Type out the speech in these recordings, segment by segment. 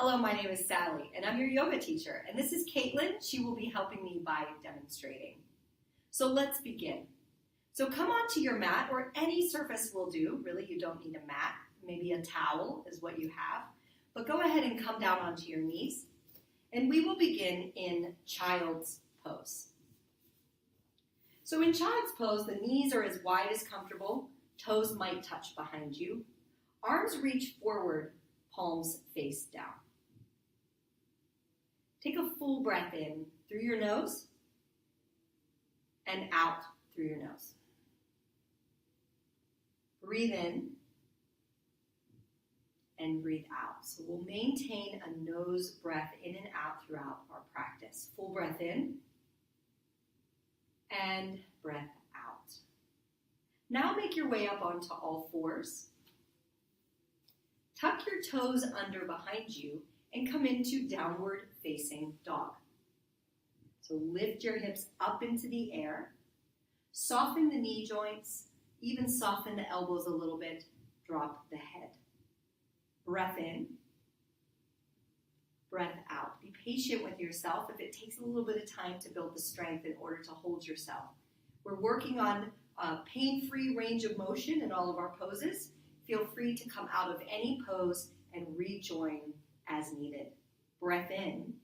Hello, my name is Sally, and I'm your yoga teacher. And this is Caitlin. She will be helping me by demonstrating. So let's begin. So come onto your mat, or any surface will do. Really, you don't need a mat. Maybe a towel is what you have. But go ahead and come down onto your knees. And we will begin in child's pose. So in child's pose, the knees are as wide as comfortable. Toes might touch behind you. Arms reach forward, palms face down. Take a full breath in through your nose and out through your nose. Breathe in and breathe out. So we'll maintain a nose breath in and out throughout our practice. Full breath in and breath out. Now make your way up onto all fours. Tuck your toes under behind you and come into downward facing dog. So lift your hips up into the air. Soften the knee joints. Even soften the elbows a little bit. Drop the head. Breath in. Breath out. Be patient with yourself if it takes a little bit of time to build the strength in order to hold yourself. We're working on a pain-free range of motion in all of our poses. Feel free to come out of any pose and rejoin as needed. Breath in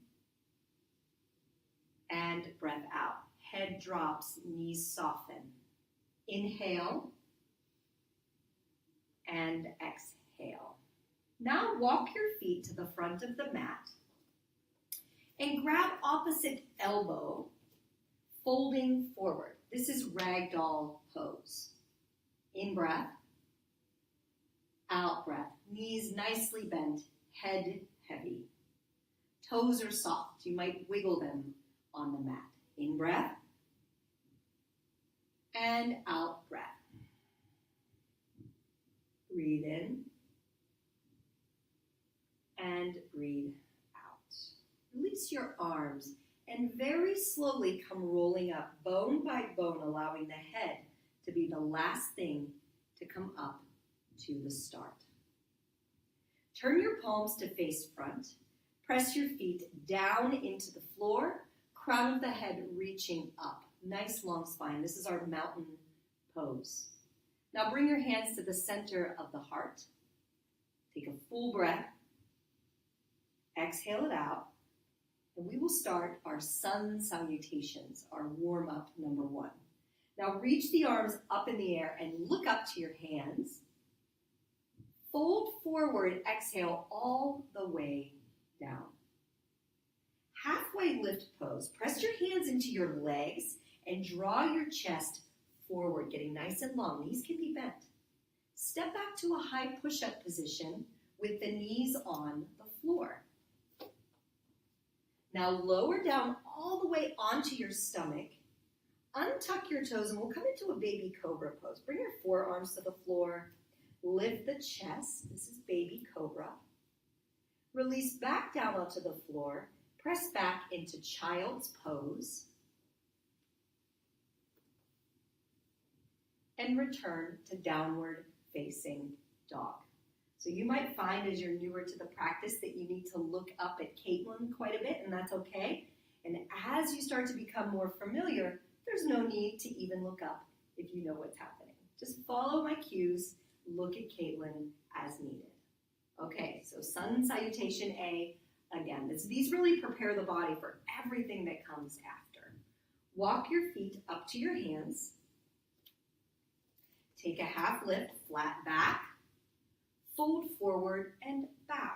and breath out. Head drops, knees soften. Inhale and exhale. Now walk your feet to the front of the mat and grab opposite elbow, folding forward. This is ragdoll pose. In breath, out breath. Knees nicely bent, head heavy. Toes are soft. You might wiggle them on the mat. In breath and out breath. Breathe in and breathe out. Release your arms and very slowly come rolling up, bone by bone, allowing the head to be the last thing to come up to the start. Turn your palms to face front. Press your feet down into the floor, crown of the head reaching up. Nice long spine. This is our mountain pose. Now bring your hands to the center of the heart. Take a full breath. Exhale it out. And we will start our sun salutations, our warm-up number 1. Now reach the arms up in the air and look up to your hands. Fold forward, exhale all the way down. Halfway lift pose. Press your hands into your legs and draw your chest forward, getting nice and long. Knees can be bent. Step back to a high push-up position with the knees on the floor. Now lower down all the way onto your stomach. Untuck your toes and we'll come into a baby cobra pose. Bring your forearms to the floor. Lift the chest. This is baby cobra. Release back down onto the floor. Press back into child's pose. And return to downward facing dog. So you might find as you're newer to the practice that you need to look up at Caitlin quite a bit, and that's okay. And as you start to become more familiar, there's no need to even look up if you know what's happening. Just follow my cues, look at Caitlin as needed. Okay, so sun salutation A. Again, these really prepare the body for everything that comes after. Walk your feet up to your hands. Take a half lift, flat back. Fold forward and bow.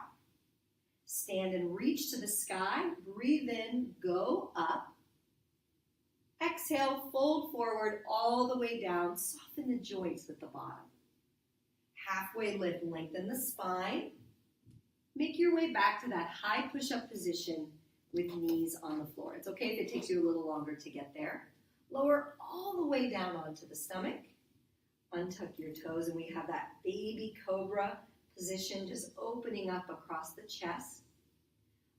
Stand and reach to the sky. Breathe in, go up. Exhale, fold forward all the way down. Soften the joints at the bottom. Halfway lift, lengthen the spine. Make your way back to that high push-up position with knees on the floor. It's okay if it takes you a little longer to get there. Lower all the way down onto the stomach. Untuck your toes, and we have that baby cobra position, just opening up across the chest.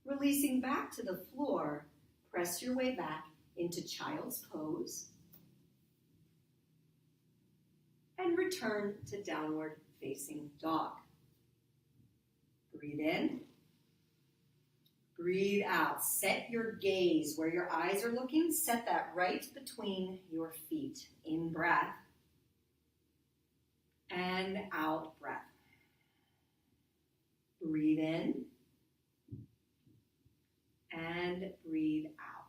Releasing back to the floor, press your way back into child's pose. And return to downward facing dog. Breathe in Breathe out. Set your gaze where your eyes are looking. Set that right between your feet. In breath. And out breath. Breathe in. And breathe out.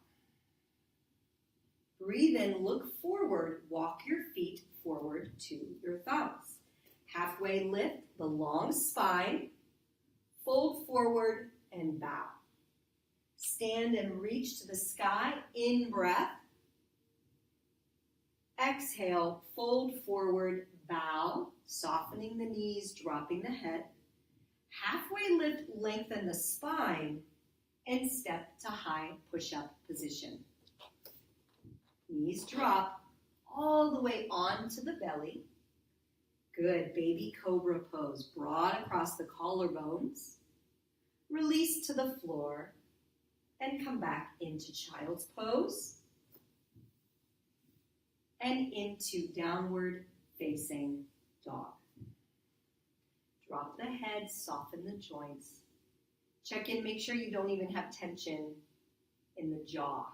Breathe in, look forward, walk your feet forward to your thumbs. Halfway lift the long spine, fold forward and bow. Stand and reach to the sky, in breath. Exhale, fold forward, bow, softening the knees, dropping the head. Halfway lift, lengthen the spine, and step to high push-up position. Knees drop all the way onto the belly. Good, baby cobra pose, broad across the collarbones. Release to the floor and come back into child's pose and into downward facing dog. Drop the head, soften the joints. Check in, make sure you don't even have tension in the jaw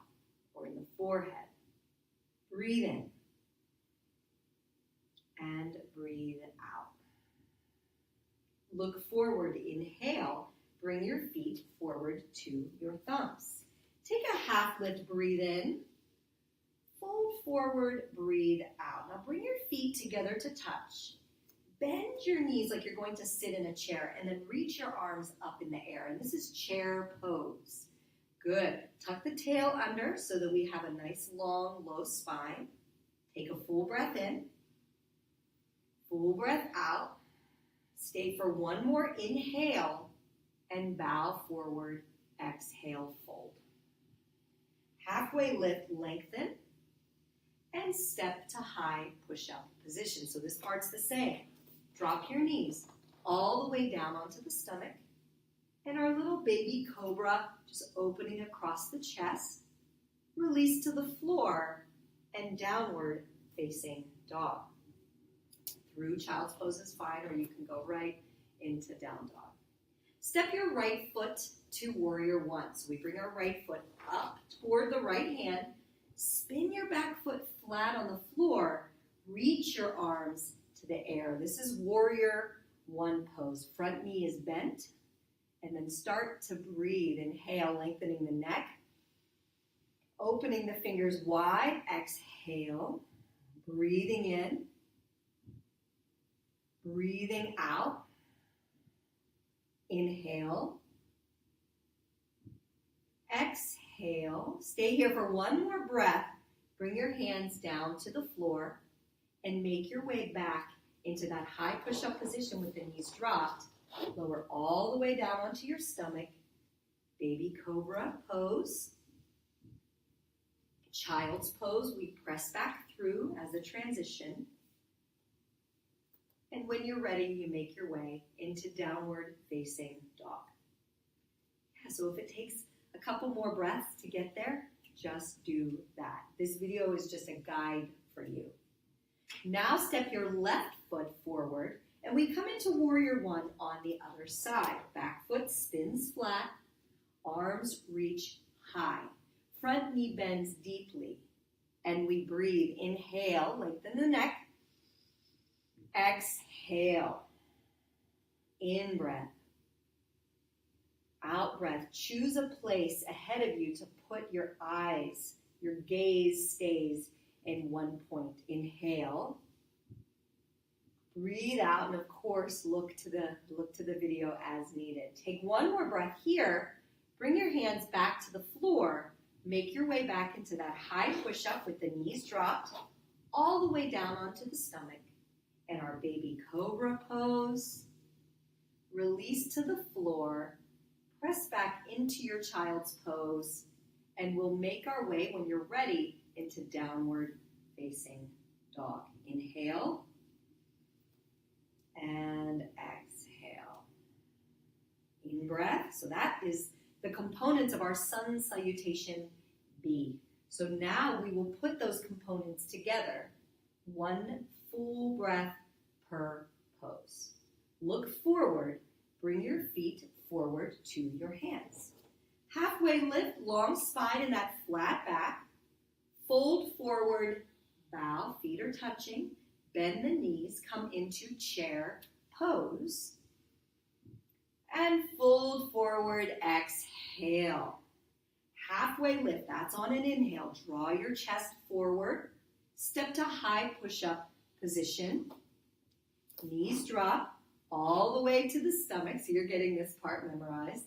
or in the forehead. Breathe in and breathe out. Look forward, inhale, bring your feet forward to your thumbs. Take a half lift, breathe in, fold forward, breathe out. Now bring your feet together to touch. Bend your knees like you're going to sit in a chair and then reach your arms up in the air. And this is chair pose. Good. Tuck the tail under so that we have a nice long low spine. Take a full breath in. Full breath out. Stay for one more inhale and bow forward. Exhale, fold. Halfway lift, lengthen, and step to high push-up position. So this part's the same. Drop your knees all the way down onto the stomach. And our little baby cobra just opening across the chest. Release to the floor and downward facing dog. Through child's pose is fine, or you can go right into down dog. Step your right foot to warrior one. So we bring our right foot up toward the right hand. Spin your back foot flat on the floor. Reach your arms to the air. This is warrior one pose. Front knee is bent. And then start to breathe. Inhale, lengthening the neck. Opening the fingers wide. Exhale. Breathing in. Breathing out. Inhale. Exhale. Stay here for one more breath. Bring your hands down to the floor and make your way back into that high push-up position with the knees dropped. Lower all the way down onto your stomach. Baby cobra pose. Child's pose. We press back through as a transition. And when you're ready, you make your way into downward facing dog. Yeah, so if it takes a couple more breaths to get there, just do that. This video is just a guide for you. Now step your left foot forward, and we come into warrior one on the other side. Back foot spins flat, arms reach high. Front knee bends deeply, and we breathe. Inhale, lengthen the neck. Exhale. In breath. Out breath. Choose a place ahead of you to put your eyes. Your gaze stays in one point. Inhale. Breathe out, and of course, look to the video as needed. Take one more breath here. Bring your hands back to the floor. Make your way back into that high push-up with the knees dropped, all the way down onto the stomach. And our baby cobra pose. Release to the floor. Press back into your child's pose. And we'll make our way, when you're ready, into downward facing dog. Inhale. And exhale. In breath. So that is the components of our sun salutation B. So now we will put those components together. One full breath per pose. Look forward. Bring your feet forward to your hands. Halfway lift, long spine and that flat back. Fold forward, bow, feet are touching. Bend the knees, come into chair pose. And fold forward, exhale. Halfway lift, that's on an inhale. Draw your chest forward. Step to high push-up position. Knees drop all the way to the stomach, so you're getting this part memorized.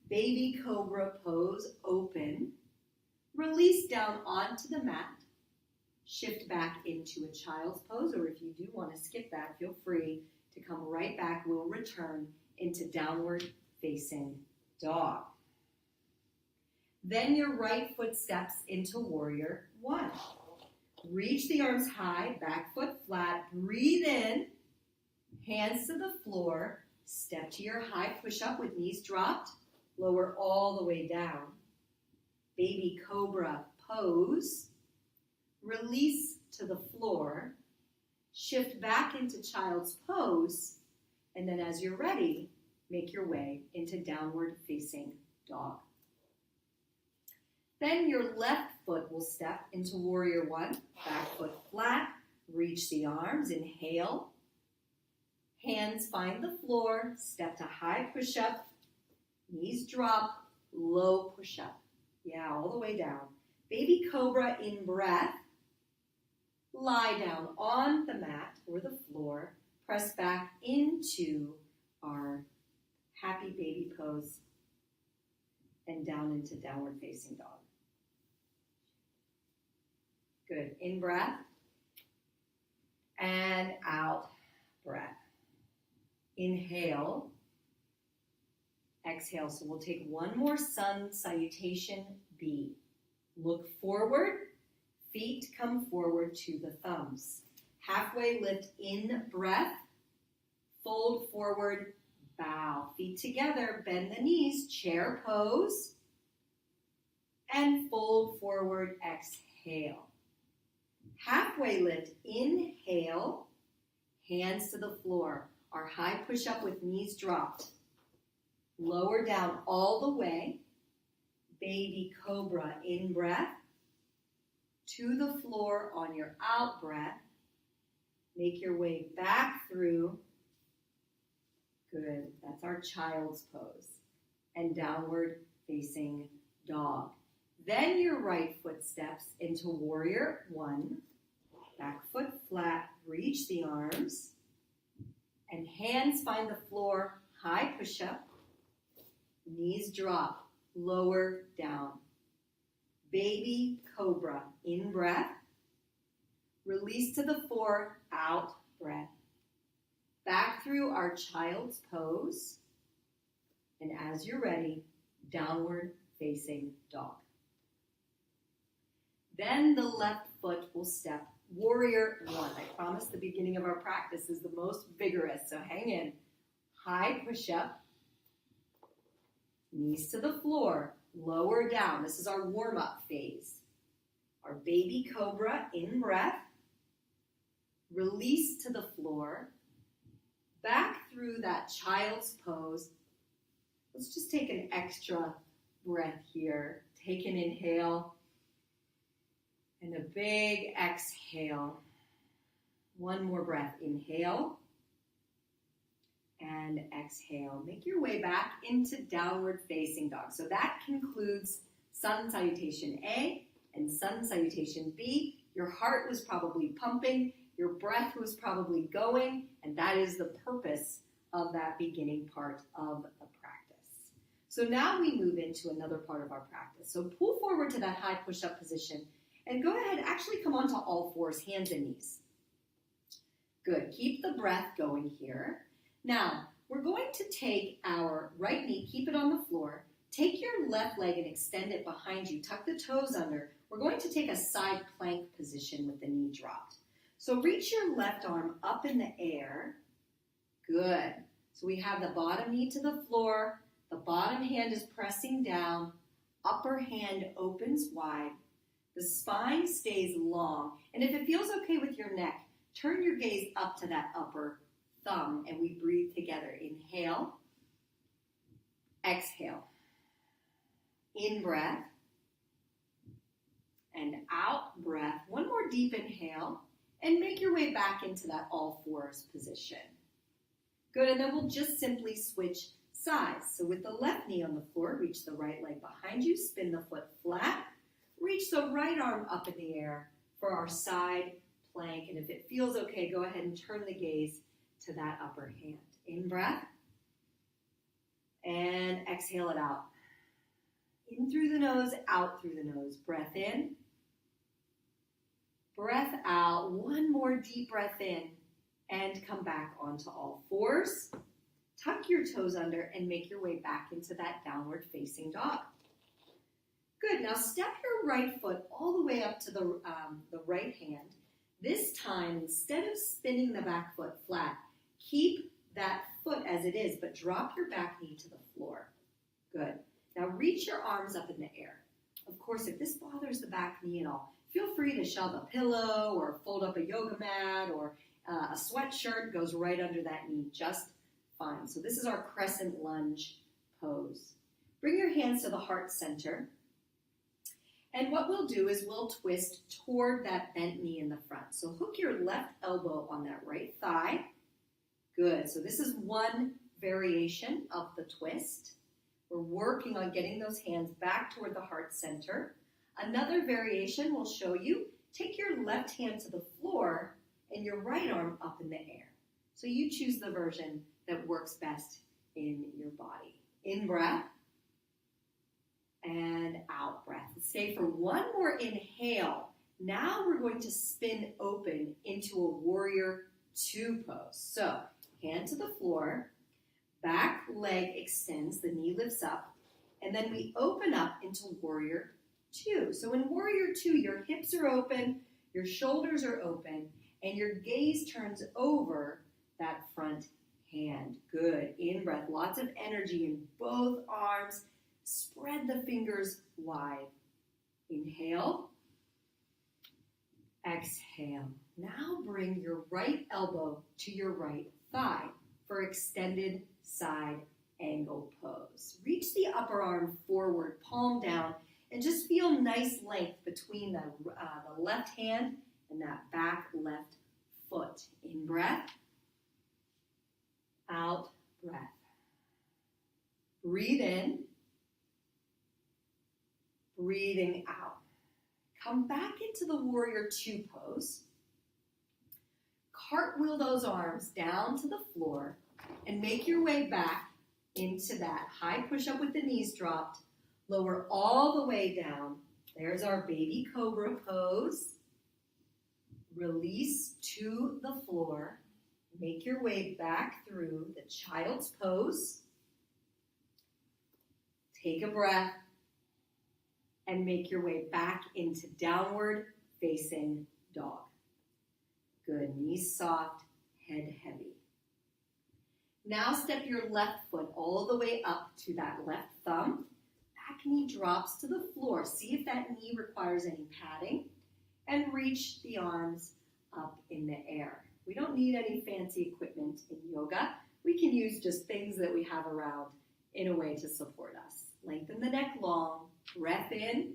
Baby cobra pose, open. Release down onto the mat. Shift back into a child's pose, or if you do want to skip that, feel free to come right back. We'll return into downward facing dog. Then your right foot steps into warrior one. Reach the arms high, back foot flat, breathe in, hands to the floor, step to your high push-up with knees dropped, lower all the way down. Baby cobra pose, release to the floor, shift back into child's pose, and then as you're ready, make your way into downward facing dog. Then your left foot will step into warrior one, back foot flat, reach the arms, inhale. Hands find the floor, step to high push-up, knees drop, low push-up. Yeah, all the way down. Baby cobra in breath. Lie down on the mat or the floor, press back into our happy baby pose and down into downward facing dog. Good. In breath and out breath. Inhale. Exhale. So we'll take one more sun salutation B. Look forward. Feet come forward to the thumbs. Halfway lift in breath. Fold forward. Bow. Feet together. Bend the knees. Chair pose. And fold forward. Exhale. Halfway lift, inhale, hands to the floor. Our high push-up with knees dropped. Lower down all the way. Baby cobra in breath. To the floor on your out breath. Make your way back through. Good. That's our child's pose. And downward facing dog. Then your right foot steps into warrior one. Back foot flat, reach the arms. And hands find the floor, high push-up. Knees drop, lower down. Baby cobra, in breath. Release to the floor, out breath. Back through our child's pose. And as you're ready, downward facing dog. Then the left foot will step warrior one. I promise the beginning of our practice is the most vigorous, so hang in. High push-up. Knees to the floor. Lower down. This is our warm-up phase. Our baby cobra in breath. Release to the floor. Back through that child's pose. Let's just take an extra breath here. Take an inhale. And a big exhale. One more breath. Inhale. And exhale. Make your way back into downward facing dog. So that concludes sun salutation A and sun salutation B. Your heart was probably pumping. Your breath was probably going. And that is the purpose of that beginning part of the practice. So now we move into another part of our practice. So pull forward to that high push-up position. And go ahead, actually come onto all fours, hands and knees. Good, keep the breath going here. Now, we're going to take our right knee, keep it on the floor. Take your left leg and extend it behind you. Tuck the toes under. We're going to take a side plank position with the knee dropped. So reach your left arm up in the air. Good. So we have the bottom knee to the floor. The bottom hand is pressing down. Upper hand opens wide. The spine stays long. And if it feels okay with your neck, turn your gaze up to that upper thumb and we breathe together. Inhale. Exhale. In breath. And out breath. One more deep inhale. And make your way back into that all fours position. Good, and then we'll just simply switch sides. So with the left knee on the floor, reach the right leg behind you, spin the foot flat, reach the right arm up in the air for our side plank. And if it feels okay, go ahead and turn the gaze to that upper hand. In breath, and exhale it out. In through the nose, out through the nose. Breath in, breath out. One more deep breath in. And come back onto all fours. Tuck your toes under and make your way back into that downward facing dog. Good, now step your right foot all the way up to the right hand. This time, instead of spinning the back foot flat, keep that foot as it is, but drop your back knee to the floor. Good. Now reach your arms up in the air. Of course, if this bothers the back knee at all, feel free to shove a pillow or fold up a yoga mat or a sweatshirt goes right under that knee just fine. So this is our crescent lunge pose. Bring your hands to the heart center. And what we'll do is we'll twist toward that bent knee in the front. So hook your left elbow on that right thigh. Good. So this is one variation of the twist. We're working on getting those hands back toward the heart center. Another variation we'll show you. Take your left hand to the floor and your right arm up in the air. So you choose the version that works best in your body. In breath and out breath. Stay for one more inhale. Now we're going to spin open into a warrior two pose. So hand to the floor, back leg extends, the knee lifts up, and then we open up into warrior two. So in warrior two, your hips are open, your shoulders are open, and your gaze turns over that front hand. Good. In breath. Lots of energy in both arms. Spread the fingers wide. Inhale. Exhale. Now bring your right elbow to your right thigh for extended side angle pose. Reach the upper arm forward, palm down, and just feel nice length between the left hand and that back left foot. In breath, out breath. Breathe in, breathing out. Come back into the warrior two pose. Cartwheel those arms down to the floor and make your way back into that high push-up with the knees dropped. Lower all the way down. There's our baby cobra pose. Release to the floor. Make your way back through the child's pose. Take a breath and make your way back into downward facing dog. Good, knees soft, head heavy. Now step your left foot all the way up to that left thumb. Back knee drops to the floor. See if that knee requires any padding. And reach the arms up in the air. We don't need any fancy equipment in yoga. We can use just things that we have around in a way to support us. Lengthen the neck long. Breath in.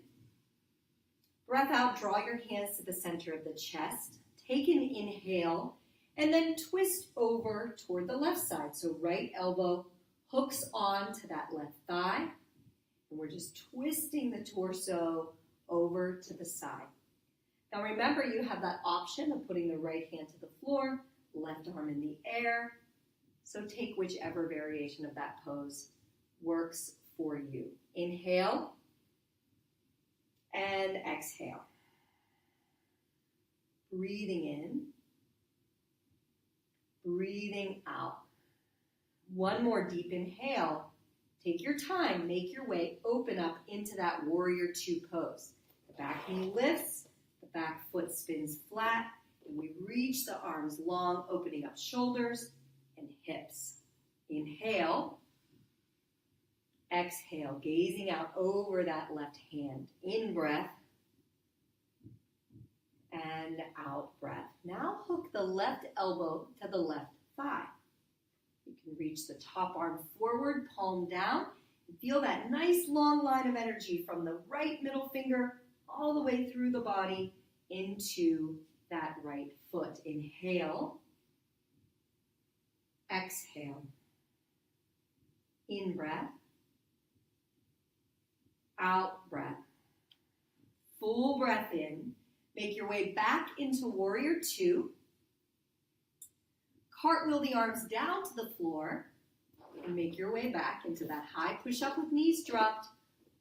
Breath out. Draw your hands to the center of the chest. Take an inhale. And then twist over toward the left side. So right elbow hooks on to that left thigh. And we're just twisting the torso over to the side. Now remember, you have that option of putting the right hand to the floor, left arm in the air. So take whichever variation of that pose works for you. Inhale and exhale. Breathing in, breathing out. One more deep inhale. Take your time, make your way, open up into that warrior two pose. The back knee lifts. The back foot spins flat, and we reach the arms long, opening up shoulders and hips. Inhale. Exhale, gazing out over that left hand. In breath. And out breath. Now hook the left elbow to the left thigh. You can reach the top arm forward, palm down, and feel that nice long line of energy from the right middle finger all the way through the body into that right foot. Inhale. Exhale. In breath. Out breath. Full breath in. Make your way back into Warrior Two. Cartwheel the arms down to the floor and make your way back into that high push-up with knees dropped.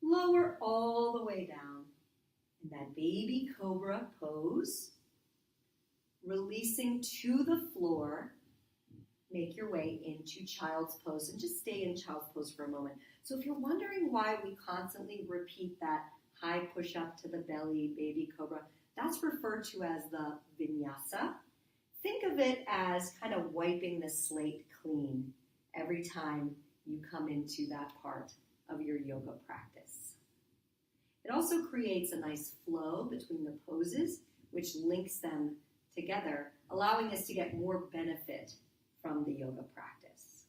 Lower all the way down in that baby cobra pose. Releasing to the floor. Make your way into child's pose and just stay in child's pose for a moment. So if you're wondering why we constantly repeat that high push-up to the belly, baby cobra, that's referred to as the Vinyasa. Think of it as kind of wiping the slate clean every time you come into that part of your yoga practice. It also creates a nice flow between the poses, which links them together, allowing us to get more benefit from the yoga practice.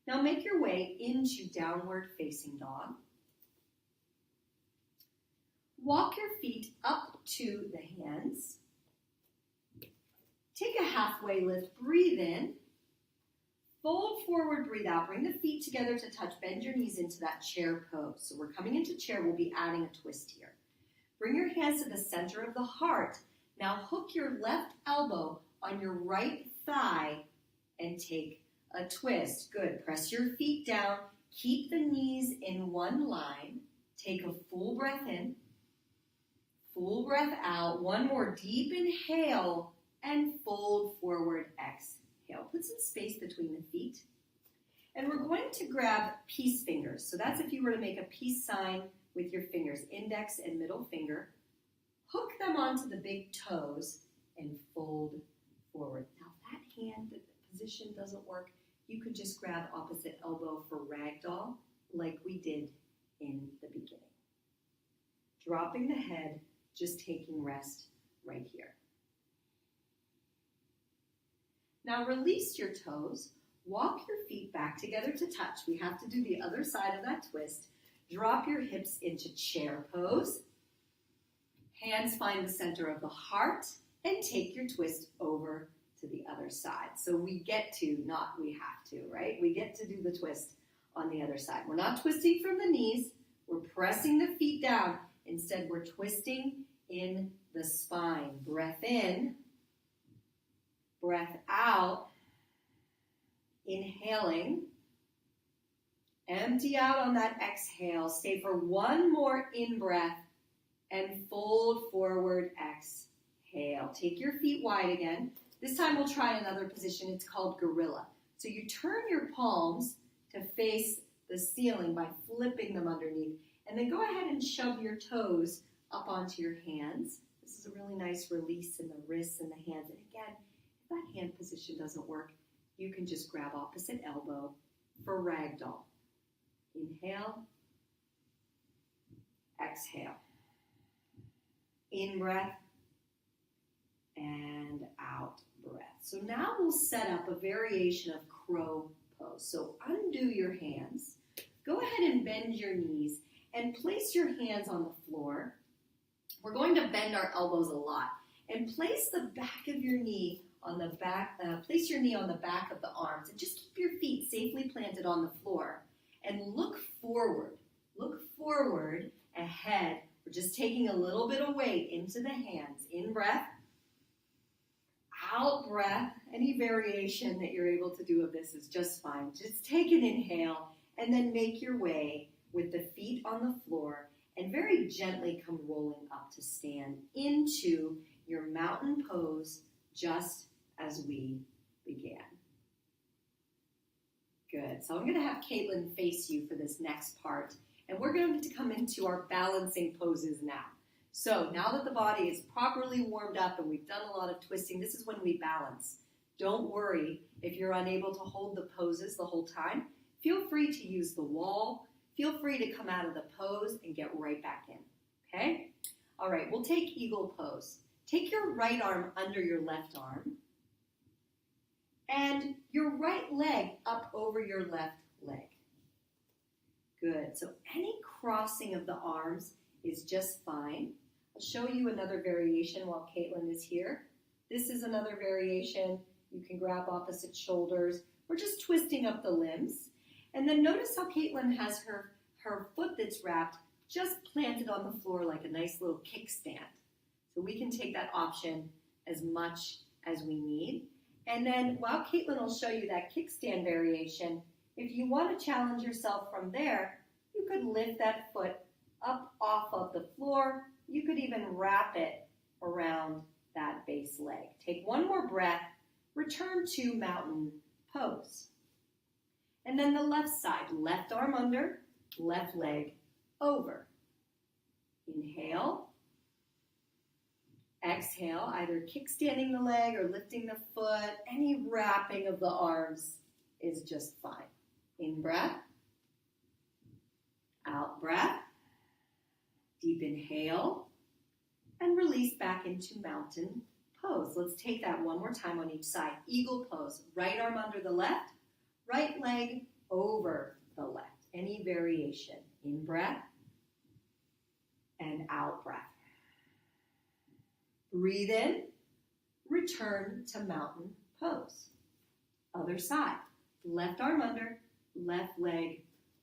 Now make your way into downward facing dog. Walk your feet up to the hands. Take a halfway lift, breathe in. Fold forward, breathe out. Bring the feet together to touch. Bend your knees into that chair pose. So we're coming into chair. We'll be adding a twist here. Bring your hands to the center of the heart. Now hook your left elbow on your right thigh and take a twist. Good. Press your feet down. Keep the knees in one line. Take a full breath in. Full breath out. One more deep inhale and fold forward. Exhale. Put some space between the feet. And we're going to grab peace fingers. So that's if you were to make a peace sign with your fingers, index and middle finger. Hook them onto the big toes and fold forward. Now if that hand position doesn't work, you could just grab opposite elbow for ragdoll like we did in the beginning. Dropping the head, just taking rest right here. Now release your toes. Walk your feet back together to touch. We have to do the other side of that twist. Drop your hips into chair pose. Hands find the center of the heart and take your twist over to the other side. So we get to, not we have to, right? We get to do the twist on the other side. We're not twisting from the knees. We're pressing the feet down. Instead, we're twisting in the spine. Breath in. Breath out. Inhaling. Empty out on that exhale. Stay for one more in-breath and fold forward. Exhale. Take your feet wide again. This time we'll try another position. It's called gorilla. So you turn your palms to face the ceiling by flipping them underneath. And then go ahead and shove your toes up onto your hands. This is a really nice release in the wrists and the hands. And again, if that hand position doesn't work, you can just grab opposite elbow for ragdoll. Inhale. Exhale. In breath. And out breath. So now we'll set up a variation of crow pose. So undo your hands. Go ahead and bend your knees and place your hands on the floor. We're going to bend our elbows a lot. And place the back of your knee on the back, place your knee on the back of the arms and just keep your feet safely planted on the floor. And look forward. Look forward ahead. We're just taking a little bit of weight into the hands. In breath. Out breath. Any variation that you're able to do of this is just fine. Just take an inhale and then make your way with the feet on the floor and very gently come rolling up to stand into your mountain pose just as we began. Good. So I'm going to have Caitlin face you for this next part, and we're going to come into our balancing poses now. So now that the body is properly warmed up and we've done a lot of twisting, this is when we balance. Don't worry if you're unable to hold the poses the whole time. Feel free to use the wall. Feel free to come out of the pose and get right back in. Okay? All right, we'll take eagle pose. Take your right arm under your left arm and your right leg up over your left leg. Good. So any crossing of the arms is just fine. I'll show you another variation while Caitlin is here. This is another variation. You can grab opposite shoulders. We're just twisting up the limbs. And then notice how Caitlin has her foot that's wrapped just planted on the floor like a nice little kickstand. So we can take that option as much as we need. And then while Caitlin will show you that kickstand variation, if you want to challenge yourself from there, you could lift that foot up off of the floor. You could even wrap it around that base leg. Take one more breath, return to mountain pose. And then the left side, left arm under, left leg over. Inhale. Exhale, either kickstanding the leg or lifting the foot. Any wrapping of the arms is just fine. In breath. Out breath. Deep inhale. And release back into mountain pose. Let's take that one more time on each side. Eagle pose. Right arm under the left. Right leg over the left. Any variation. In breath. And out breath. Breathe in, return to mountain pose. Other side, left arm under, left leg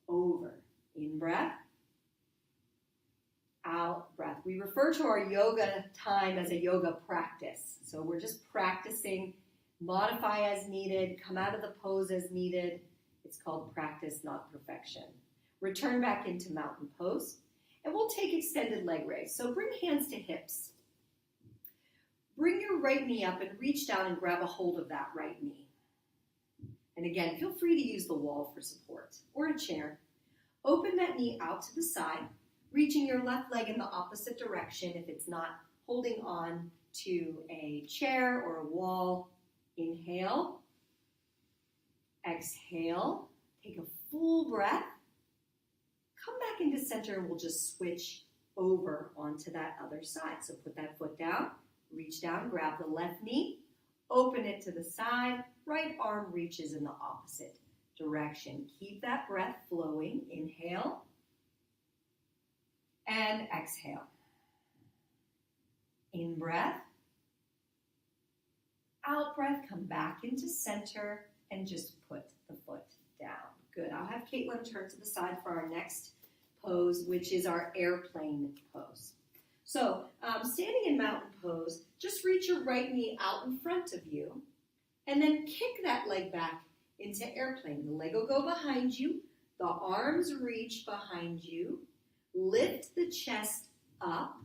over. In breath, out breath. We refer to our yoga time as a yoga practice. So we're just practicing, modify as needed, come out of the pose as needed. It's called practice, not perfection. Return back into mountain pose, and we'll take extended leg raise. So bring hands to hips. Bring your right knee up and reach down and grab a hold of that right knee. And again, feel free to use the wall for support or a chair. Open that knee out to the side, reaching your left leg in the opposite direction if it's not holding on to a chair or a wall. Inhale. Exhale. Take a full breath. Come back into center and we'll just switch over onto that other side. So put that foot down. Reach down, grab the left knee, open it to the side, right arm reaches in the opposite direction. Keep that breath flowing. Inhale and exhale. In breath, out breath, come back into center and just put the foot down. Good. I'll have Caitlin turn to the side for our next pose, which is our airplane pose. So, standing in mountain pose, just reach your right knee out in front of you, and then kick that leg back into airplane. The leg will go behind you, the arms reach behind you, lift the chest up,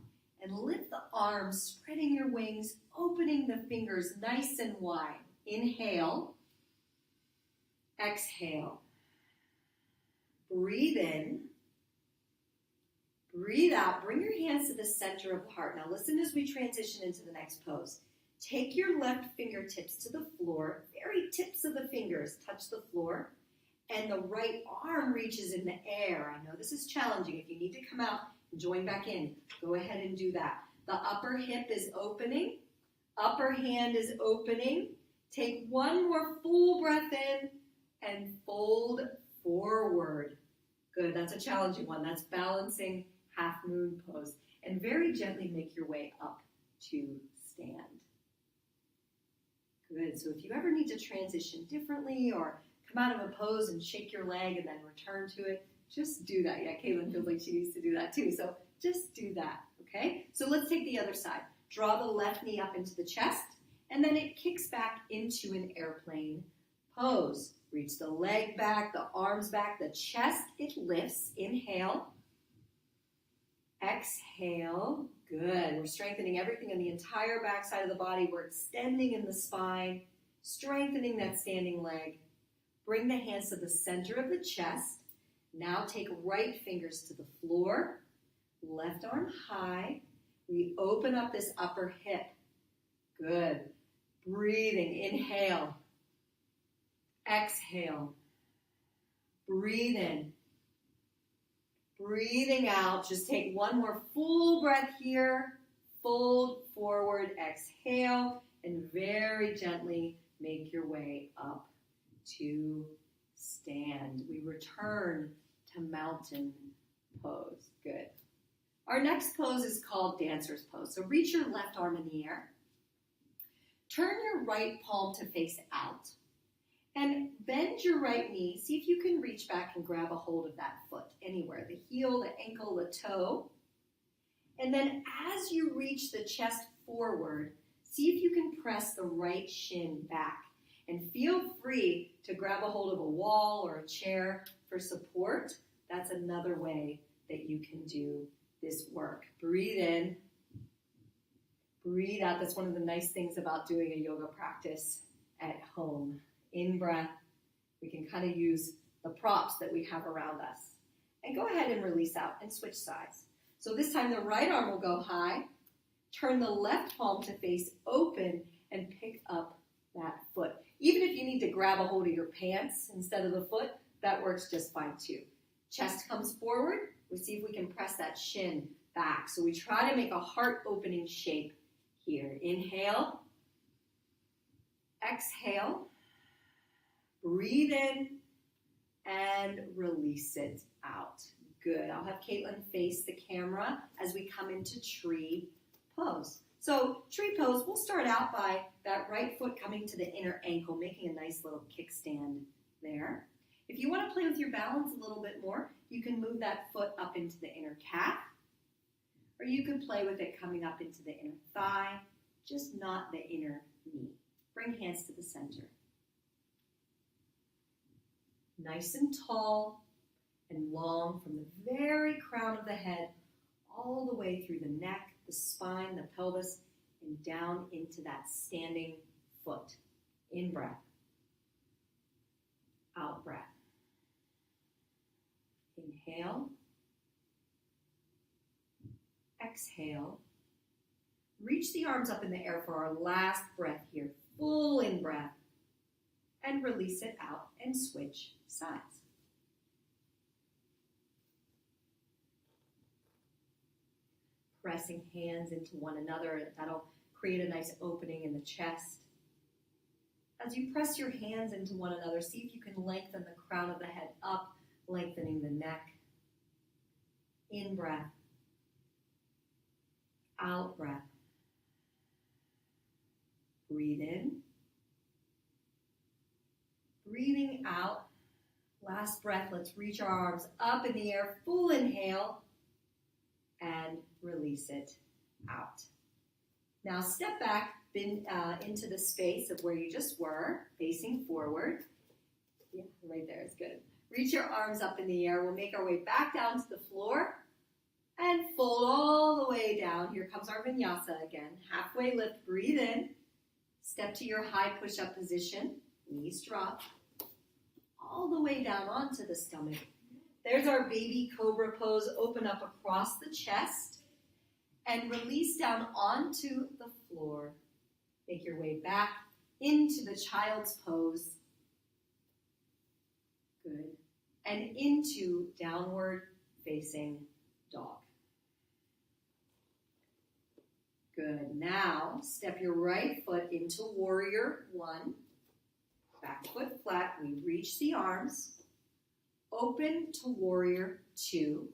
and lift the arms, spreading your wings, opening the fingers nice and wide. Inhale, exhale, breathe in. Breathe out. Bring your hands to the center of the heart. Now listen as we transition into the next pose. Take your left fingertips to the floor. Very tips of the fingers touch the floor. And the right arm reaches in the air. I know this is challenging. If you need to come out and join back in, go ahead and do that. The upper hip is opening. Upper hand is opening. Take one more full breath in and fold forward. Good. That's a challenging one. That's balancing half moon pose. And very gently make your way up to stand. Good. So if you ever need to transition differently or come out of a pose and shake your leg and then return to it, just do that. Yeah, Caitlin feels like she needs to do that too. So just do that. Okay? So let's take the other side. Draw the left knee up into the chest, and then it kicks back into an airplane pose. Reach the leg back, the arms back, the chest, it lifts. Inhale. Exhale. Good. We're strengthening everything in the entire backside of the body. We're extending in the spine, strengthening that standing leg. Bring the hands to the center of the chest. Now take right fingers to the floor. Left arm high. We open up this upper hip. Good. Breathing. Inhale. Exhale. Breathe in. Breathing out. Just take one more full breath here. Fold forward. Exhale. And very gently make your way up to stand. We return to mountain pose. Good. Our next pose is called dancer's pose. So reach your left arm in the air. Turn your right palm to face out. And bend your right knee. See if you can reach back and grab a hold of that foot anywhere. The heel, the ankle, the toe. And then as you reach the chest forward, see if you can press the right shin back. And feel free to grab a hold of a wall or a chair for support. That's another way that you can do this work. Breathe in. Breathe out. That's one of the nice things about doing a yoga practice at home. In breath. We can kind of use the props that we have around us. And go ahead and release out and switch sides. So this time the right arm will go high. Turn the left palm to face open and pick up that foot. Even if you need to grab a hold of your pants instead of the foot, that works just fine too. Chest comes forward. We see if we can press that shin back. So we try to make a heart opening shape here. Inhale. Exhale. Breathe in and release it out. Good. I'll have Caitlin face the camera as we come into tree pose. So tree pose, we'll start out by that right foot coming to the inner ankle, making a nice little kickstand there. If you want to play with your balance a little bit more, you can move that foot up into the inner calf, or you can play with it coming up into the inner thigh, just not the inner knee. Bring hands to the center. Nice and tall and long from the very crown of the head all the way through the neck, the spine, the pelvis, and down into that standing foot. In breath. Out breath. Inhale. Exhale. Reach the arms up in the air for our last breath here. Full in breath. And release it out and switch sides. Pressing hands into one another, that'll create a nice opening in the chest. As you press your hands into one another, see if you can lengthen the crown of the head up, lengthening the neck. In breath. Out breath. Breathe in. Breathing out. Last breath, let's reach our arms up in the air. Full inhale. And release it out. Now step back into the space of where you just were, facing forward. Yeah, right there is good. Reach your arms up in the air. We'll make our way back down to the floor and fold all the way down. Here comes our Vinyasa again. Halfway lift, breathe in. Step to your high push-up position. Knees drop. All the way down onto the stomach. There's our baby cobra pose. Open up across the chest and release down onto the floor. Make your way back into the child's pose. Good. And into downward facing dog. Good. Now, step your right foot into warrior one. Back foot flat. We reach the arms. Open to warrior two.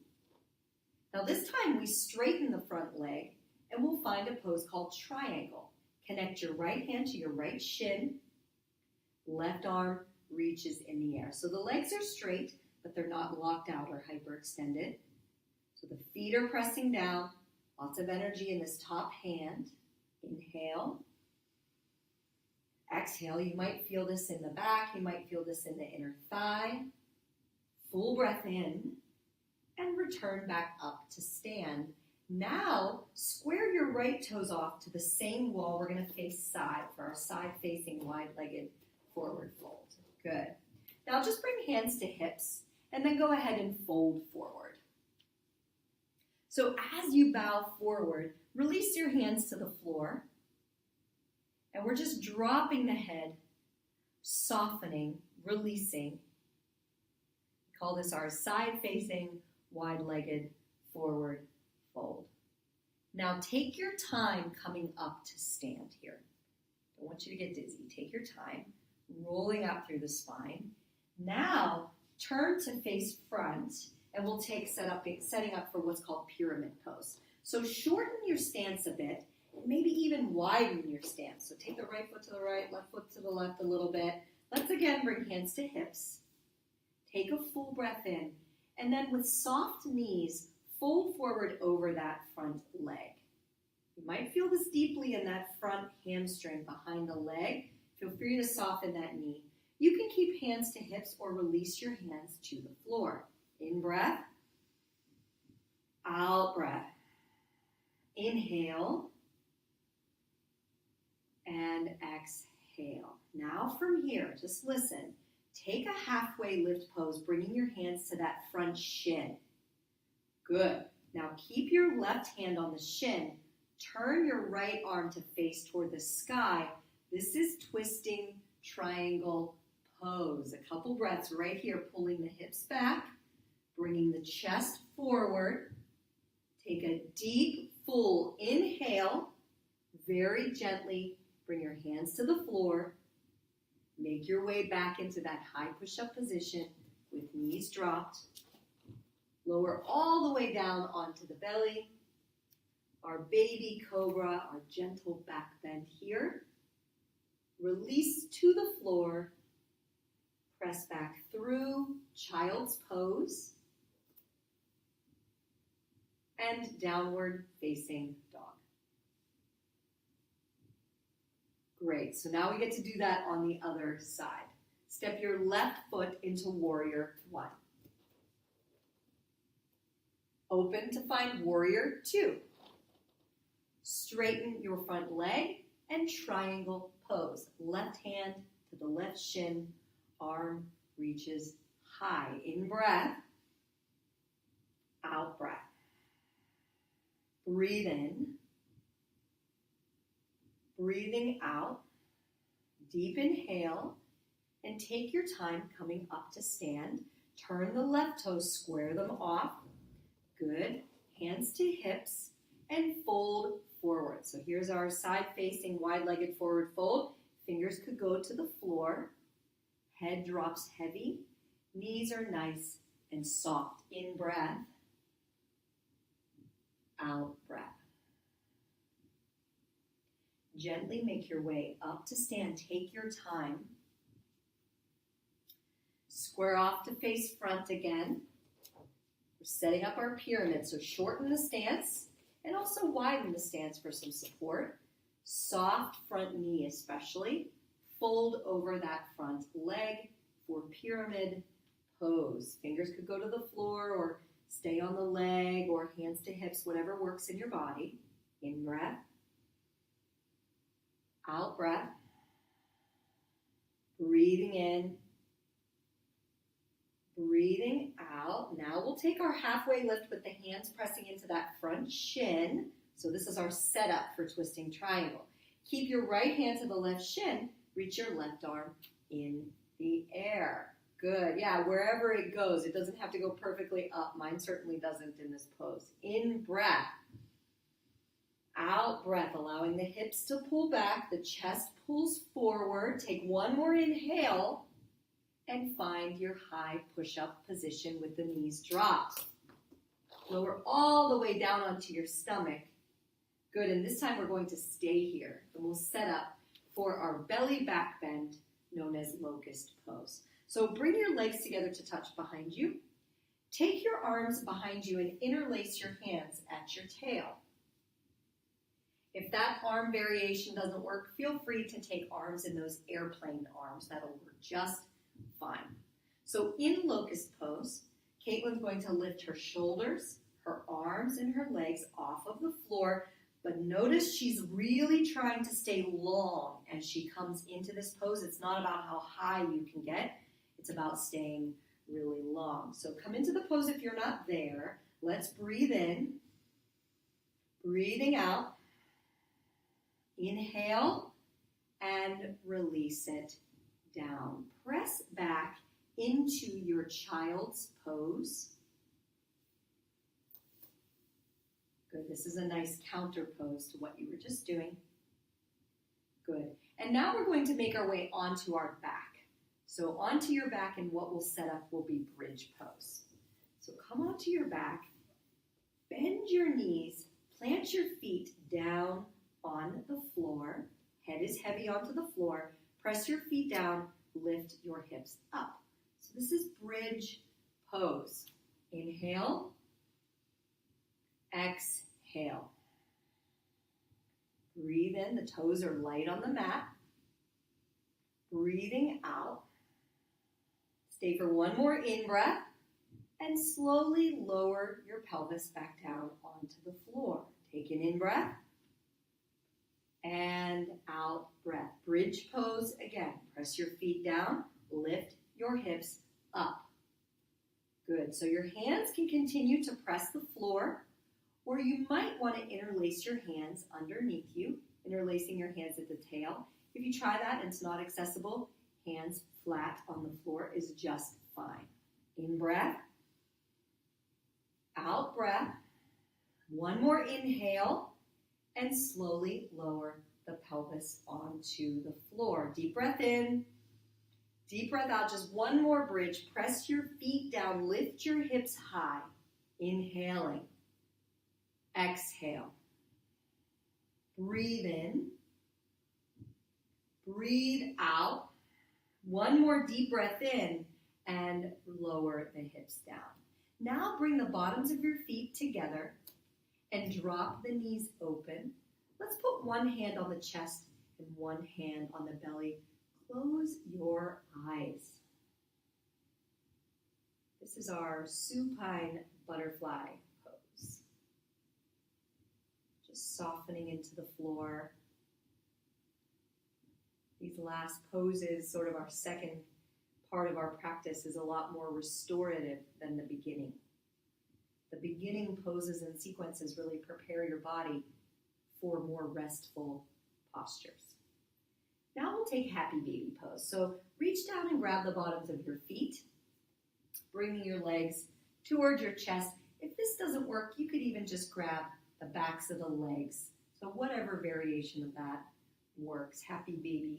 Now this time we straighten the front leg and we'll find a pose called triangle. Connect your right hand to your right shin. Left arm reaches in the air. So the legs are straight, but they're not locked out or hyperextended. So the feet are pressing down. Lots of energy in this top hand. Inhale. Exhale. You might feel this in the back. You might feel this in the inner thigh. Full breath in and return back up to stand. Now, square your right toes off to the same wall. We're going to face side for our side-facing, wide-legged forward fold. Good. Now, just bring hands to hips and then go ahead and fold forward. So as you bow forward, release your hands to the floor. And we're just dropping the head, softening, releasing. Call this our side-facing, wide-legged, forward fold. Now take your time coming up to stand here. Don't want you to get dizzy. Take your time, rolling up through the spine. Now turn to face front, and we'll take setting up for what's called pyramid pose. So shorten your stance a bit, and maybe even widen your stance. So take the right foot to the right, left foot to the left a little bit. Let's again bring hands to hips. Take a full breath in, and then with soft knees, fold forward over that front leg. You might feel this deeply in that front hamstring behind the leg. Feel free to soften that knee. You can keep hands to hips or release your hands to the floor. In breath, out breath. Inhale and exhale. Now from here, just listen. Take a halfway lift pose, bringing your hands to that front shin. Good. Now keep your left hand on the shin. Turn your right arm to face toward the sky. This is twisting triangle pose. A couple breaths right here, pulling the hips back, bringing the chest forward. Take a deep, full inhale. Very gently bring your hands to the floor. Make your way back into that high push-up position with knees dropped. Lower all the way down onto the belly. Our baby cobra, our gentle back bend here. Release to the floor. Press back through child's pose. And downward facing dog. Great, so now we get to do that on the other side. Step your left foot into warrior one. Open to find warrior two. Straighten your front leg and triangle pose. Left hand to the left shin, arm reaches high. In breath, out breath. Breathe in. Breathing out. Deep inhale. And take your time coming up to stand. Turn the left toes, square them off. Good. Hands to hips and fold forward. So here's our side-facing, wide-legged forward fold. Fingers could go to the floor. Head drops heavy. Knees are nice and soft. In breath. Out breath. Gently make your way up to stand. Take your time. Square off to face front again. We're setting up our pyramid, so shorten the stance and also widen the stance for some support. Soft front knee especially. Fold over that front leg for pyramid pose. Fingers could go to the floor or stay on the leg or hands to hips, whatever works in your body. In breath. Out breath. Breathing in. Breathing out. Now we'll take our halfway lift with the hands pressing into that front shin. So this is our setup for twisting triangle. Keep your right hand to the left shin. Reach your left arm in the air. Good. Yeah, wherever it goes. It doesn't have to go perfectly up. Mine certainly doesn't in this pose. In breath. Out breath, allowing the hips to pull back. The chest pulls forward. Take one more inhale. And find your high push-up position with the knees dropped. Lower all the way down onto your stomach. Good, and this time we're going to stay here. And we'll set up for our belly back bend, known as locust pose. So bring your legs together to touch behind you. Take your arms behind you and interlace your hands at your tail. If that arm variation doesn't work, feel free to take arms in those airplane arms. That'll work just fine. So in locust pose, Caitlin's going to lift her shoulders, her arms, and her legs off of the floor, but notice she's really trying to stay long as she comes into this pose. It's not about how high you can get, it's about staying really long. So come into the pose if you're not there. Let's breathe in, breathing out, inhale, and release it down. Press back into your child's pose. Good. This is a nice counter pose to what you were just doing. Good. And now we're going to make our way onto our back. So onto your back, and what we'll set up will be bridge pose. So come onto your back, bend your knees, plant your feet down on the floor. Head is heavy onto the floor. Press your feet down, lift your hips up. So this is bridge pose. Inhale, exhale. Breathe in, the toes are light on the mat. Breathing out. Stay for one more in-breath and slowly lower your pelvis back down onto the floor. Take an in-breath and out-breath. Bridge pose again. Press your feet down, lift your hips up. Good, so your hands can continue to press the floor, or you might want to interlace your hands underneath you, interlacing your hands at the tail. If you try that and it's not accessible, hands flat on the floor is just fine. In-breath, out-breath. One more inhale, and slowly lower the pelvis onto the floor. Deep breath in, deep breath out. Just one more bridge. Press your feet down, lift your hips high. Inhaling, exhale. Breathe in, breathe out. One more deep breath in and lower the hips down. Now bring the bottoms of your feet together and drop the knees open. Let's put one hand on the chest and one hand on the belly. Close your eyes. This is our supine butterfly pose. Just softening into the floor. These last poses, sort of our second part of our practice, is a lot more restorative than the beginning. The beginning poses and sequences really prepare your body for more restful postures. Now we'll take happy baby pose. So reach down and grab the bottoms of your feet, bringing your legs towards your chest. If this doesn't work, you could even just grab the backs of the legs. So whatever variation of that works. Happy baby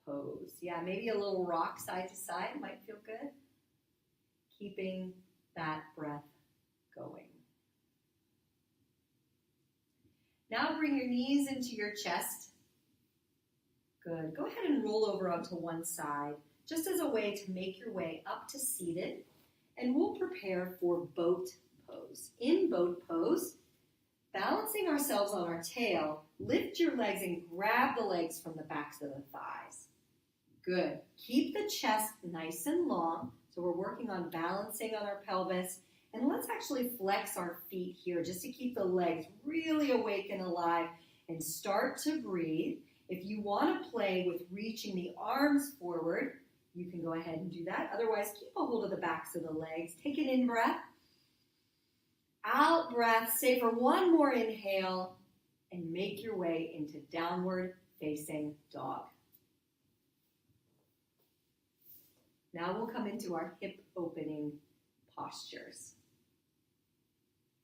pose. Yeah, maybe a little rock side to side might feel good. Keeping that breath going. Now bring your knees into your chest. Good. Go ahead and roll over onto one side, just as a way to make your way up to seated. And we'll prepare for boat pose. In boat pose, balancing ourselves on our tail, lift your legs and grab the legs from the backs of the thighs. Good. Keep the chest nice and long. So we're working on balancing on our pelvis. And let's actually flex our feet here just to keep the legs really awake and alive and start to breathe. If you want to play with reaching the arms forward, you can go ahead and do that. Otherwise, keep a hold of the backs of the legs. Take an in-breath. Out breath. Stay for one more inhale and make your way into downward facing dog. Now we'll come into our hip opening postures.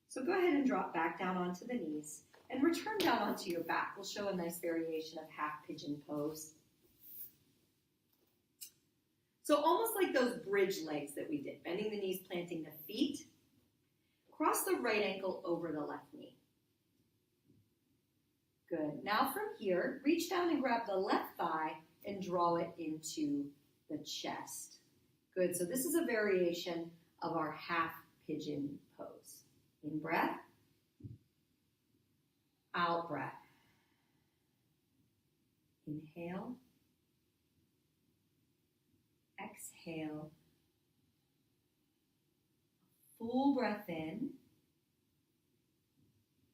So go ahead and drop back down onto the knees and return down onto your back. We'll show a nice variation of half pigeon pose. So almost like those bridge legs that we did, bending the knees, planting the feet. Cross the right ankle over the left knee. Good. Now from here, reach down and grab the left thigh and draw it into the chest. Good. So this is a variation of our half pigeon pose. In breath. Out breath. Inhale. Exhale. Full breath in.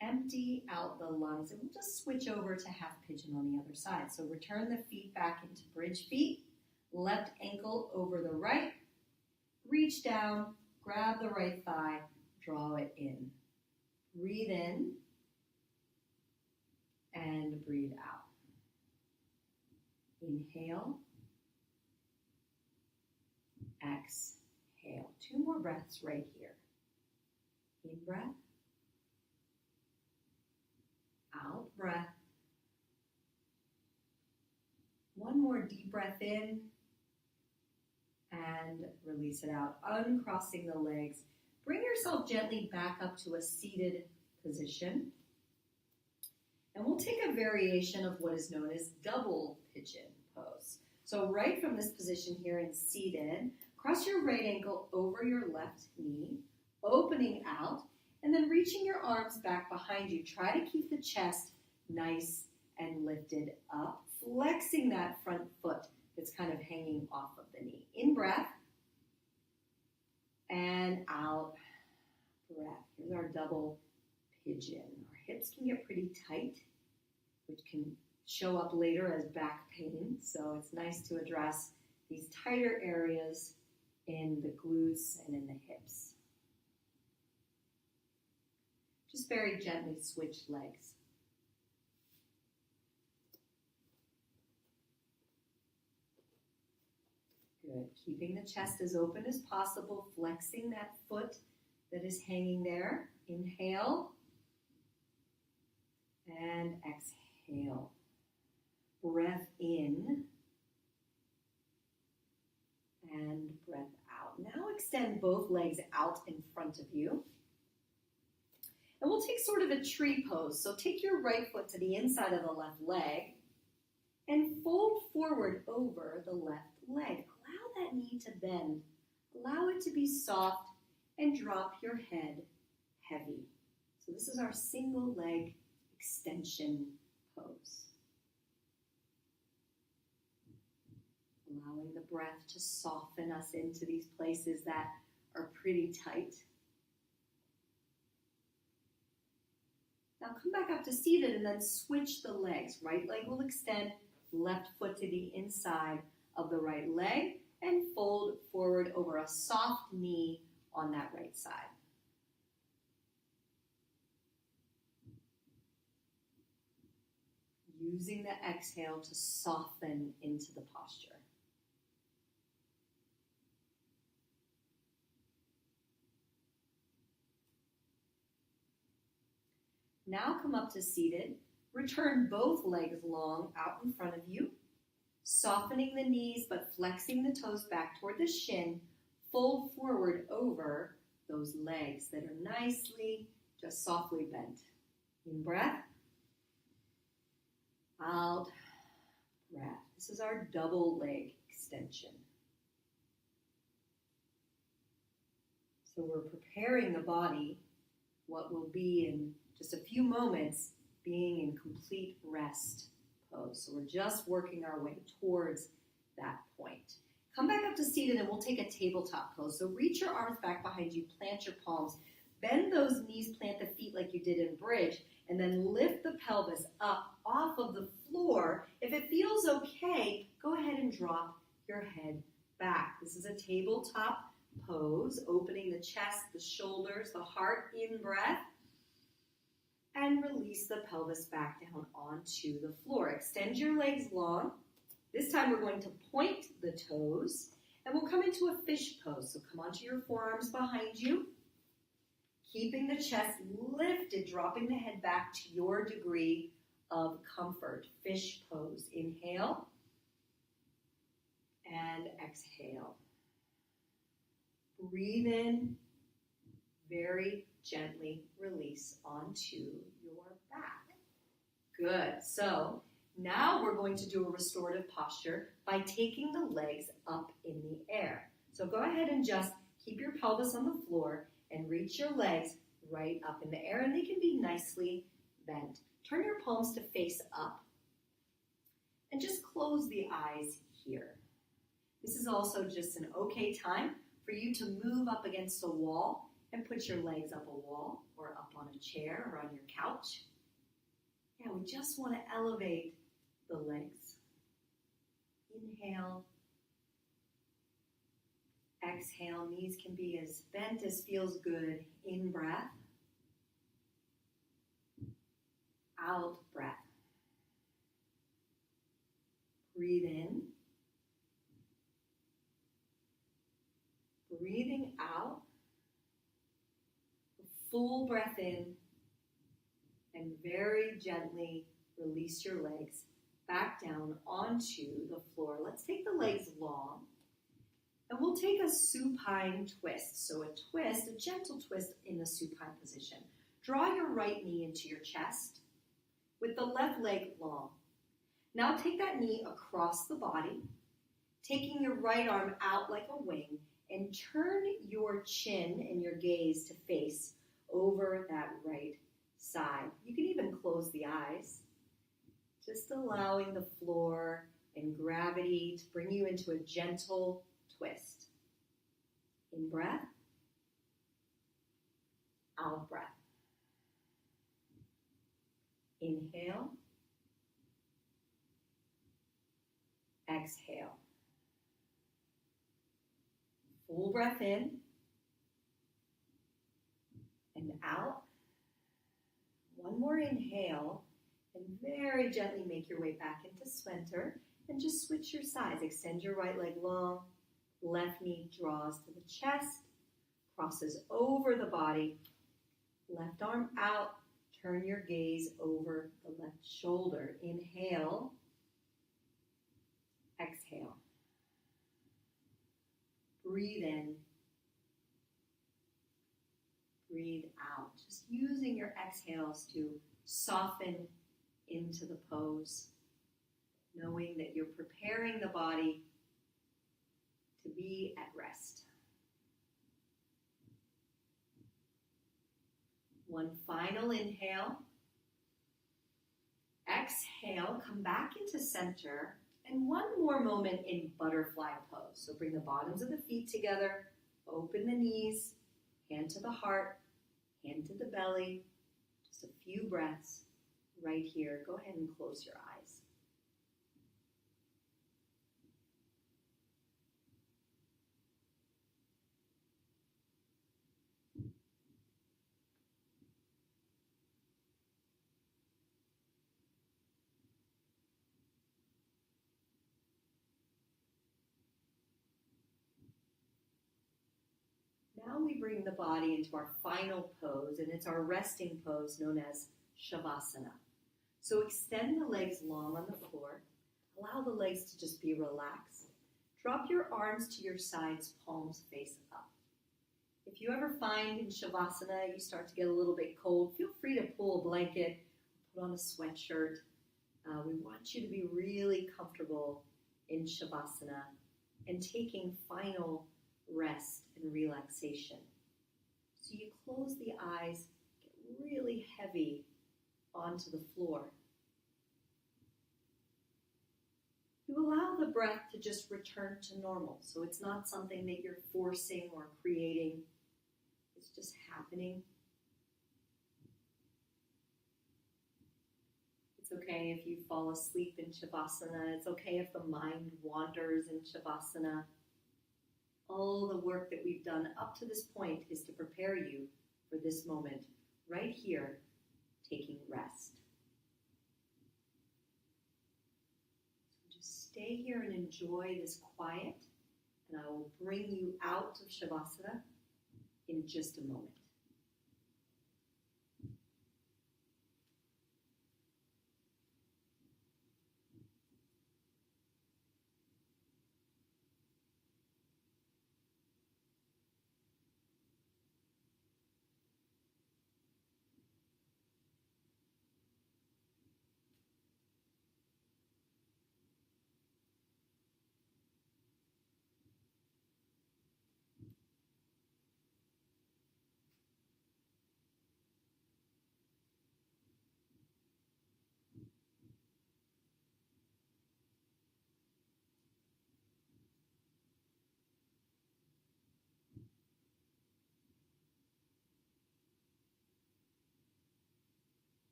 Empty out the lungs. And we'll just switch over to half pigeon on the other side. So return the feet back into bridge feet. Left ankle over the right. Reach down. Grab the right thigh. Draw it in. Breathe in. And breathe out. Inhale. Exhale. 2 more breaths right here. In breath. Out breath. One more deep breath in. and release it out, uncrossing the legs. Bring yourself gently back up to a seated position. And we'll take a variation of what is known as double pigeon pose. So right from this position here in seated, cross your right ankle over your left knee, opening out, and then reaching your arms back behind you. Try to keep the chest nice and lifted up, flexing that front foot that's kind of hanging off of the knee. In breath, and out, breath. Here's our double pigeon. Our hips can get pretty tight, which can show up later as back pain. So it's nice to address these tighter areas in the glutes and in the hips. Just very gently switch legs. Good. Keeping the chest as open as possible, flexing that foot that is hanging there. Inhale and exhale. Breath in and breath out. Now extend both legs out in front of you. And we'll take sort of a tree pose. So take your right foot to the inside of the left leg and fold forward over the left leg. Allow that knee to bend. Allow it to be soft and drop your head heavy. So this is our single leg extension pose. Allowing the breath to soften us into these places that are pretty tight. Now come back up to seated and then switch the legs. Right leg will extend, left foot to the inside of the right leg, and fold forward over a soft knee on that right side. Using the exhale to soften into the posture. Now come up to seated. Return both legs long out in front of you. Softening the knees but flexing the toes back toward the shin. Fold forward over those legs that are nicely, just softly bent. In breath. Out, breath. This is our double leg extension. So we're preparing the body, what will be in just a few moments, being in complete rest pose. So we're just working our way towards that point. Come back up to seated and we'll take a tabletop pose. So reach your arms back behind you, plant your palms, bend those knees, plant the feet like you did in bridge, and then lift the pelvis up off of the floor. If it feels okay, go ahead and drop your head back. This is a tabletop pose, opening the chest, the shoulders, the heart, in breath, and release the pelvis back down onto the floor. Extend your legs long. This time we're going to point the toes, and we'll come into a fish pose. So come onto your forearms behind you, keeping the chest lifted, dropping the head back to your degree of comfort. Fish pose. Inhale and exhale. Breathe in, very gently release onto your back. Good. So now we're going to do a restorative posture by taking the legs up in the air. So go ahead and just keep your pelvis on the floor and reach your legs right up in the air, and they can be nicely bent. Turn your palms to face up and just close the eyes here. This is also just an okay time for you to move up against a wall and put your legs up a wall or up on a chair or on your couch. Yeah, we just want to elevate the legs. Inhale. Exhale. Knees can be as bent as feels good. In breath. Out breath. Breathe in. Breathing out. Full breath in. And very gently release your legs back down onto the floor. Let's take the legs long. And we'll take a supine twist. So a twist, a gentle twist in the supine position. Draw your right knee into your chest with the left leg long. Now take that knee across the body, taking your right arm out like a wing, and turn your chin and your gaze to face over that right side. You can even close the eyes, just allowing the floor and gravity to bring you into a gentle twist. In breath, out breath. Inhale, exhale. Full breath in and out. One more inhale, and very gently make your way back into center, and just switch your sides. Extend your right leg long, left knee draws to the chest, crosses over the body, left arm out, turn your gaze over the left shoulder. Inhale, exhale. Breathe in, breathe out. Just using your exhales to soften into the pose, knowing that you're preparing the body to be at rest. One final inhale. Exhale, come back into center. And one more moment in butterfly pose. So bring the bottoms of the feet together, open the knees, hand to the heart, hand to the belly. Just a few breaths right here. Go ahead and close your eyes. Now we bring the body into our final pose, and it's our resting pose known as Shavasana. So extend the legs long on the floor. Allow the legs to just be relaxed. Drop your arms to your sides, palms face up. If you ever find in Shavasana you start to get a little bit cold, feel free to pull a blanket, put on a sweatshirt. We want you to be really comfortable in Shavasana and taking final rest and relaxation. So you close the eyes, get really heavy onto the floor. You allow the breath to just return to normal. So it's not something that you're forcing or creating. It's just happening. It's okay if you fall asleep in Shavasana. It's okay if the mind wanders in Shavasana. All the work that we've done up to this point is to prepare you for this moment right here, taking rest. So just stay here and enjoy this quiet, and I will bring you out of Shavasana in just a moment.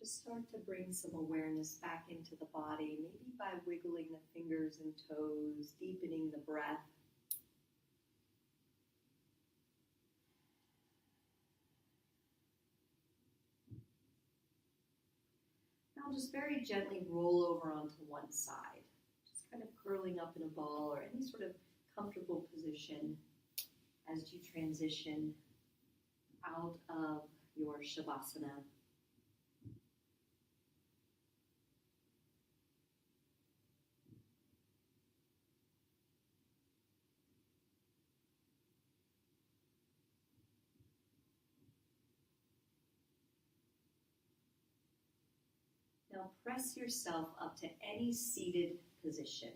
Just start to bring some awareness back into the body, maybe by wiggling the fingers and toes, deepening the breath. Now just very gently roll over onto one side, just kind of curling up in a ball or any sort of comfortable position as you transition out of your Shavasana. Now press yourself up to any seated position.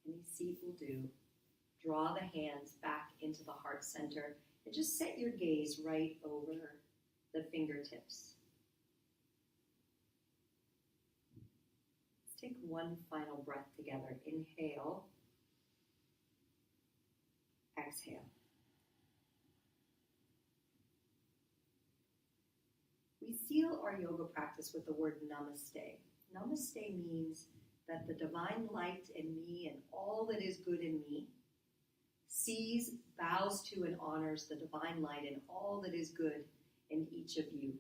Any seat will do. Draw the hands back into the heart center and just set your gaze right over the fingertips. Let's take one final breath together. Inhale. Exhale. We seal our yoga practice with the word namaste. Namaste means that the divine light in me and all that is good in me sees, bows to, and honors the divine light and all that is good in each of you.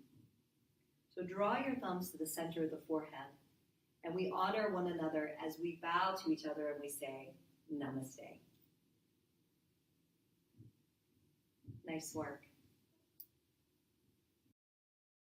So draw your thumbs to the center of the forehead, and we honor one another as we bow to each other and we say, Namaste. Nice work.